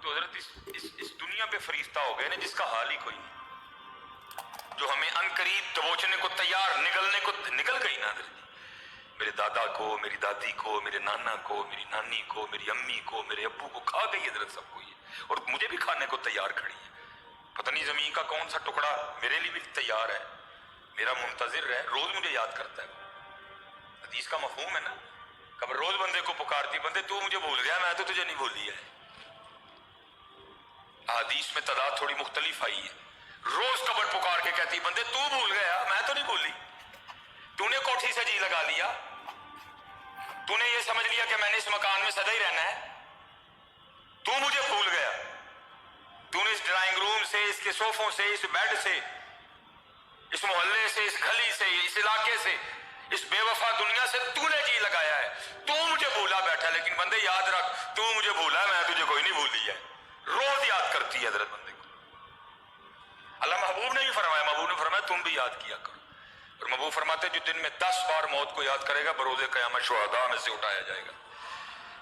تو حضرت اس دنیا پہ فریفتہ ہو گئے نا جس کا حال ہی کوئی نہیں، جو ہمیں عنقریب دبوچنے کو تیار، نکل گئی نا حضرت جی، میرے دادا کو، میری دادی کو، میرے نانا کو، میری نانی کو، میری امی کو، میرے ابو کو کھا گئی حضرت سب کو یہ، اور مجھے بھی کھانے کو تیار کھڑی ہے۔ پتہ نہیں زمین کا کون سا ٹکڑا میرے لیے بھی تیار ہے، میرا منتظر ہے، روز مجھے یاد کرتا ہے۔ حدیث کا مفہوم ہے نا، قبر روز بندے کو پکارتی، بندے تو مجھے بھول گیا، میں تو تجھے نہیں بھولی ہے۔ حدیث میں تعداد تھوڑی مختلف آئی ہے، روز قبر پکار کے کہتی بندے تو بھول گیا، میں تو نہیں بھولی، تو نے کوٹھی سے جی لگا لیا، تو نے یہ سمجھ لیا کہ میں نے اس مکان میں سدا ہی رہنا ہے، تو مجھے بھول گیا، تو نے اس ڈرائنگ روم سے، اس کے صوفوں سے، اس بیڈ سے، اس محلے سے، اس گلی سے، اس علاقے سے، اس بے وفا دنیا سے تو نے جی لگایا ہے، تو مجھے بھولا بیٹھا، لیکن بندے یاد رکھ تو مجھے بھولا ہے، میں تجھے کوئی نہیں بھولی ہے۔ روز یاد کرتی ہے حضرت بندے کو۔ اللہ محبوب نے بھی فرمایا، محبوب نے فرمایا تم بھی یاد کیا کرو، اور محبوب فرماتے جو دن میں 10 بار موت کو یاد کرے گا بروز قیامت شہداء میں سے اٹھایا جائے گا۔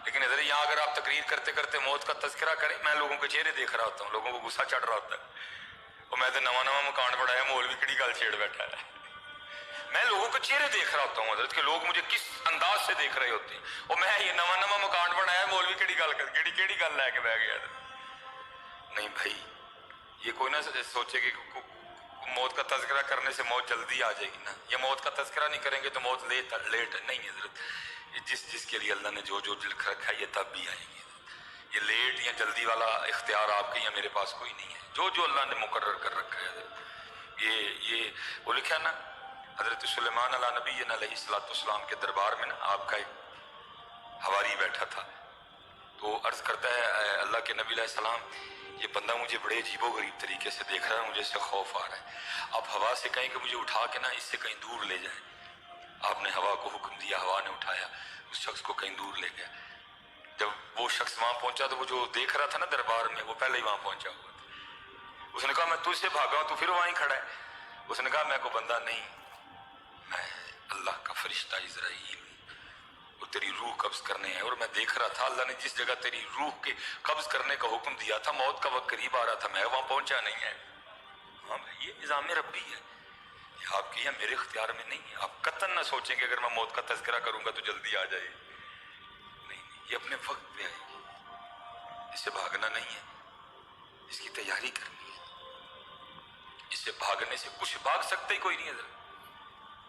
لیکن حضرت یہاں اگر آپ تقریر کرتے کرتے موت کا تذکرہ کریں، میں لوگوں کے چہرے دیکھ رہا ہوتا ہوں، لوگوں کو غصہ چڑھ رہا ہوتا ہے، اور میں تو نواں مکان بڑھایا، مولوی کیڑی گل چھیڑ بیٹھا ہے، میں لوگوں کے چہرے دیکھ رہا ہوتا ہوں حضرت کہ لوگ مجھے کس انداز سے دیکھ رہے ہوتے ہیں، اور میں یہ نواں مکان بنایا، مولوی کیڑی گل لے کے بہ گیا۔ نہیں بھائی، یہ کوئی نہ سوچے کہ موت کا تذکرہ کرنے سے موت جلدی آ جائے گی نا، یا موت کا تذکرہ نہیں کریں گے تو موت لیٹ نہیں حضرت، جس کے لیے اللہ نے جو لکھ رکھا ہے یہ تب بھی آئے گی، یہ لیٹ یا جلدی والا اختیار آپ کے یا میرے پاس کوئی نہیں ہے، جو اللہ نے مقرر کر رکھا ہے حضرت۔ یہ وہ لکھا نا حضرت سلیمان علیہ نبی علیہ السلام کے دربار میں نا آپ کا ایک حواری بیٹھا تھا، تو عرض کرتا ہے اے اللہ کے نبی علیہ السلام، یہ بندہ مجھے بڑے عجیب و غریب طریقے سے دیکھ رہا ہے، مجھے اس سے خوف آ رہا ہے، آپ ہوا سے کہیں کہ مجھے اٹھا کے نا اس سے کہیں دور لے جائیں۔ آپ نے ہوا کو حکم دیا، ہوا نے اٹھایا، اس شخص کو کہیں دور لے گیا۔ جب وہ شخص وہاں پہنچا تو وہ جو دیکھ رہا تھا نا دربار میں، وہ پہلے ہی وہاں پہنچا ہوا تھا۔ اس نے کہا میں تجھ سے بھاگا ہوں، تو پھر وہیں کھڑا ہے۔ اس نے کہا میں کوئی بندہ نہیں، میں اللہ کا فرشتہ عزرائیل ہوں، وہ تیری روح قبض کرنے ہے، اور میں دیکھ رہا تھا اللہ نے جس جگہ تیری روح کے قبض کرنے کا حکم دیا تھا موت کا وقت قریب آ رہا تھا، میں وہاں پہنچا نہیں ہے۔ ہاں بھائی، یہ نظام ربی ہے، یہ آپ کی یا میرے اختیار میں نہیں ہے۔ آپ قطعاً نہ سوچیں کہ اگر میں موت کا تذکرہ کروں گا تو جلدی آ جائے گی، نہیں، یہ اپنے وقت پہ آئے گی، اس سے بھاگنا نہیں ہے، اس کی تیاری کرنی ہے، اس سے بھاگنے سے کچھ بھاگ سکتے ہی کوئی نہیں ہے۔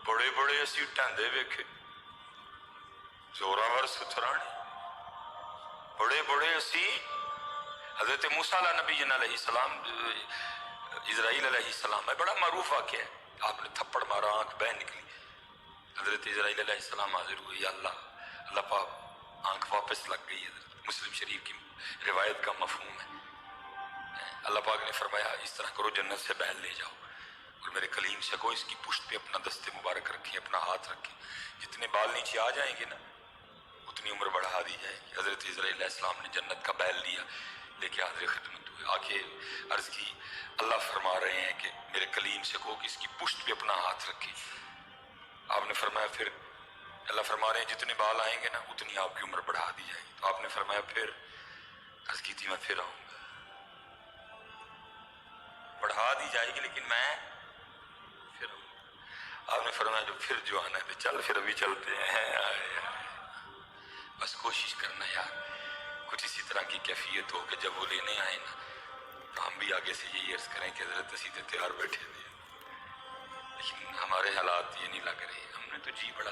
بڑے بڑے اسی ٹھنڈے ویکھے زوراور ستھرانے، بڑے بڑے اسی حضرت موسیٰ علیہ نبی علیہ السلام، اسرائیل علیہ السلام ہے، بڑا معروف واقعہ ہے، آپ نے تھپڑ مارا آنکھ بہ نکلی، حضرت اسرائیل علیہ السلام حاضر ہوئے، یا اللہ پاک آنکھ واپس لگ گئی۔ حضرت مسلم شریف کی روایت کا مفہوم ہے، اللہ پاک نے فرمایا اس طرح کرو جنت سے بیل لے جاؤ، اور میرے کلیم سے کہو اس کی پشت پہ اپنا دست مبارک رکھیں، اپنا ہاتھ رکھیں، جتنے بال نیچے آ جائیں گے نا اتنی عمر بڑھا دی جائے گی۔ حضرت اسرائیل علیہ السلام نے جنت کا بیل لیا، لے کے حاضر خدمت ہوئے، آ کے عرض کی اللہ فرما رہے ہیں کہ میرے کلیم سے کہو کہ اس کی پشت پہ اپنا ہاتھ رکھیں۔ آپ نے فرمایا پھر، اللہ فرما رہے ہیں جتنے بال آئیں گے نا اتنی آپ کی عمر بڑھا دی جائے گی۔ تو آپ نے فرمایا پھر، عرض کی تھی میں پھر آؤں گا، بڑھا دی جائے گی لیکن میں پھر آؤں گا۔ آپ نے فرمایا جو آنا ہے چل، پھر ابھی چلتے ہیں، بس کوشش کرنا یار کچھ اسی طرح کی کیفیت ہو کہ جب وہ لینے آئے نا تو ہم بھی آگے سے یہی عرض کریں کہ حضرت اسی تیار بیٹھے تھے، لیکن ہمارے حالات یہ نہیں لگ رہے، ہم نے تو جی بڑا